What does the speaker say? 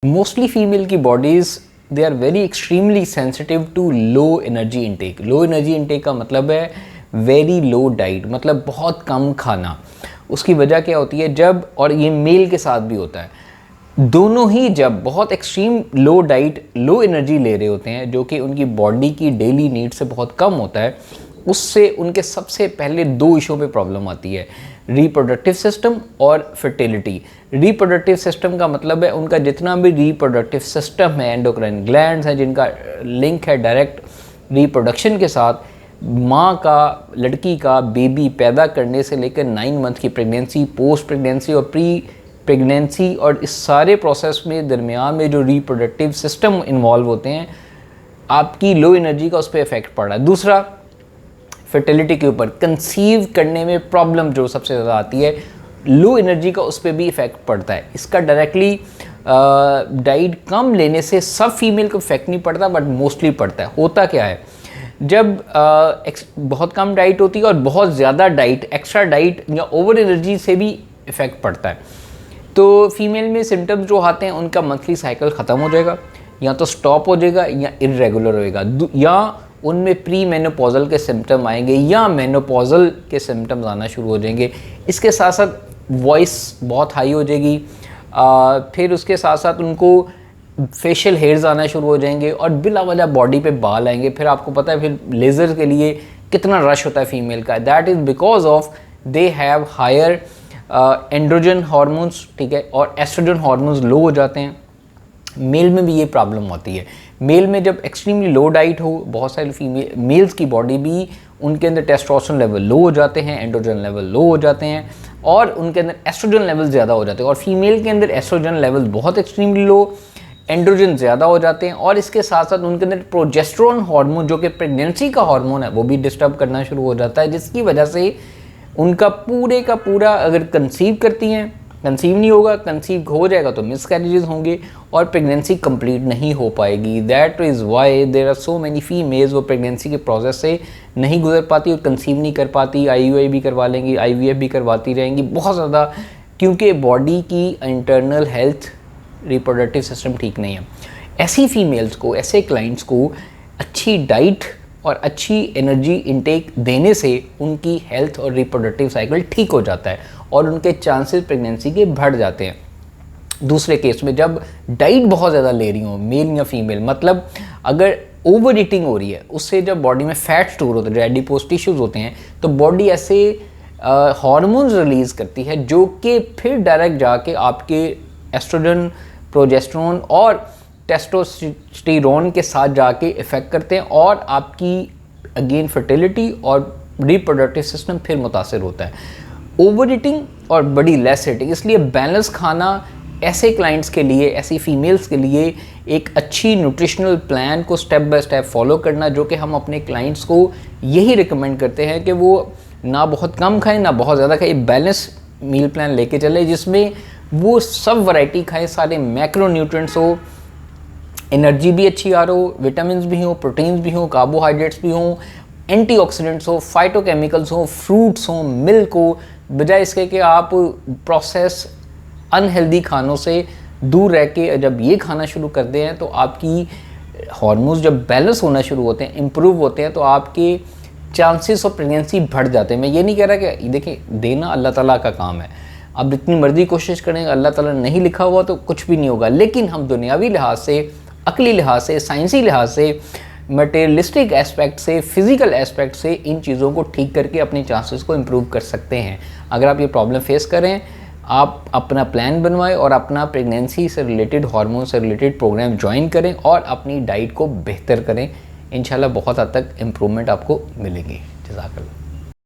Mostly female की bodies they are very extremely sensitive to low energy intake. Low energy intake का मतलब है very low diet, मतलब बहुत कम खाना। उसकी वजह क्या होती है, जब, और ये मेल के साथ भी होता है, दोनों ही जब बहुत extreme low diet low energy ले रहे होते हैं जो कि उनकी बॉडी की डेली नीड से बहुत कम होता है, उससे उनके सबसे पहले दो इशू पे प्रॉब्लम आती है, रिप्रोडक्टिव सिस्टम और फर्टिलिटी। रिप्रोडक्टिव सिस्टम का मतलब है उनका जितना भी रिप्रोडक्टिव सिस्टम है, एंडोक्राइन ग्लैंड्स हैं जिनका लिंक है डायरेक्ट रिप्रोडक्शन के साथ, माँ का, लड़की का बेबी पैदा करने से लेकर 9 मंथ की प्रेगनेंसी, पोस्ट प्रेगनेंसी और प्री प्रेगनेंसी, और इस सारे प्रोसेस में दरमियान में जो रिप्रोडक्टिव सिस्टम इन्वॉल्व होते हैं, आपकी लो एनर्जी का उस पर इफेक्ट पड़ रहा है। दूसरा, फर्टिलिटी के ऊपर, कंसीव करने में प्रॉब्लम जो सबसे ज़्यादा आती है, लो एनर्जी का उस पर भी इफेक्ट पड़ता है। इसका डायरेक्टली डाइट कम लेने से सब फीमेल को इफेक्ट नहीं पड़ता, बट मोस्टली पड़ता है। होता क्या है, जब बहुत कम डाइट होती है और बहुत ज़्यादा डाइट, एक्स्ट्रा डाइट या ओवर एनर्जी से भी इफेक्ट पड़ता है, तो फीमेल में सिम्टम्स जो आते हैं, उनका मंथली साइकिल ख़त्म हो जाएगा, या तो स्टॉप हो जाएगा या इरेगुलर होएगा, या उनमें प्री मेनोपॉजल के सिम्टम आएंगे या मेनोपॉजल के सिम्टम्स आना शुरू हो जाएंगे। इसके साथ साथ वॉइस बहुत हाई हो जाएगी, फिर उसके साथ साथ उनको फेशियल हेयर्स आना शुरू हो जाएंगे और बिला वजह बॉडी पे बाल आएंगे। फिर आपको पता है फिर लेज़र के लिए कितना रश होता है फीमेल का, that is because of they have higher androgen hormones, ठीक है, और एस्ट्रोजन हार्मोन्स लो हो जाते हैं। मेल में भी ये प्रॉब्लम होती है। मेल में जब एक्सट्रीमली लो डाइट हो, बहुत सारे मेल्स की बॉडी भी, उनके अंदर टेस्टोस्टेरोन लेवल लो हो जाते हैं, एंड्रोजन लेवल लो हो जाते हैं और उनके अंदर एस्ट्रोजन लेवल ज़्यादा हो जाते हैं। और फीमेल के अंदर एस्ट्रोजन लेवल बहुत एक्सट्रीमली लो, एंड्रोजन ज़्यादा हो जाते हैं, और इसके साथ साथ उनके अंदर प्रोजेस्टेरोन हार्मोन जो कि प्रेगनेंसी का हार्मोन है वो भी डिस्टर्ब करना शुरू हो जाता है, जिसकी वजह से उनका पूरे का पूरा, अगर कंसीव करती हैं, कंसीव नहीं होगा, कंसीव हो जाएगा तो मिसकैरेजेस होंगे और प्रेगनेंसी कंप्लीट नहीं हो पाएगी। That is why there are so many females वो प्रेगनेंसी के प्रोसेस से नहीं गुजर पाती और कंसीव नहीं कर पाती। IUI भी करवा लेंगी, IVF भी करवाती रहेंगी, बहुत ज़्यादा, क्योंकि बॉडी की इंटरनल हेल्थ, रिप्रोडक्टिव सिस्टम ठीक नहीं है। ऐसी फीमेल्स को, ऐसे क्लाइंट्स को अच्छी डाइट और अच्छी एनर्जी इनटेक देने से उनकी हेल्थ और रिप्रोडक्टिव साइकिल ठीक हो जाता है और उनके चांसेस प्रेगनेंसी के बढ़ जाते हैं। दूसरे केस में जब डाइट बहुत ज़्यादा ले रही हो, मेल या फीमेल, मतलब अगर ओवर ईटिंग हो रही है, उससे जब बॉडी में फैट स्टोर होते हैं, एडिपोज टिश्यूज होते हैं, तो बॉडी ऐसे हार्मोन्स रिलीज़ करती है जो कि फिर डायरेक्ट जाके आपके एस्ट्रोजन, प्रोजेस्टेरोन और टेस्टोस्टेरोन के साथ जाके इफ़ेक्ट करते हैं और आपकी अगेन फर्टिलिटी और रिप्रोडक्टिव सिस्टम फिर मुतासर होता है। ओवर ईटिंग और बड़ी लेस ईटिंग, इसलिए बैलेंस खाना ऐसे क्लाइंट्स के लिए, ऐसी फीमेल्स के लिए एक अच्छी न्यूट्रिशनल प्लान को स्टेप बाय स्टेप फॉलो करना, जो कि हम अपने क्लाइंट्स को यही रिकमेंड करते हैं कि वो ना बहुत कम खाएं ना बहुत ज़्यादा खाएं, बैलेंस मील प्लान लेके चले जिसमें वो सब वैरायटी खाएं, सारे मैक्रो न्यूट्रिएंट्स हो, एनर्जी भी अच्छी आ रही हो, विटामिन भी हो, प्रोटीन्स भी हो, कार्बोहाइड्रेट्स भी हो, एंटीऑक्सीडेंट्स हो, फाइटोकेमिकल्स हो, फ्रूट्स हो, मिल्क हो, बजाय इसके कि आप प्रोसेस अनहेल्दी खानों से दूर रह के जब ये खाना शुरू करते हैं तो आपकी हार्मोन्स जब बैलेंस होना शुरू होते हैं, इम्प्रूव होते हैं, तो आपके चांसेस ऑफ प्रेगनेंसी बढ़ जाते हैं। मैं ये नहीं कह रहा कि देखिए देना अल्लाह ताला का काम है, आप जितनी मर्जी कोशिश करें, अल्लाह ताला ने नहीं लिखा हुआ तो कुछ भी नहीं होगा, लेकिन हम दुनियावी लिहाज से, अकली लिहाज से, साइंसी लिहाज से, मटेरियलिस्टिक एस्पेक्ट से, फिज़िकल एस्पेक्ट से इन चीज़ों को ठीक करके अपने चांसेस को इम्प्रूव कर सकते हैं। अगर आप ये प्रॉब्लम फेस करें, आप अपना प्लान बनवाएं और अपना प्रेगनेंसी से रिलेटेड, हार्मोन से रिलेटेड प्रोग्राम ज्वाइन करें और अपनी डाइट को बेहतर करें। इंशाल्लाह बहुत हद तक इम्प्रूवमेंट आपको मिलेगी। जज़ाकल्लाह।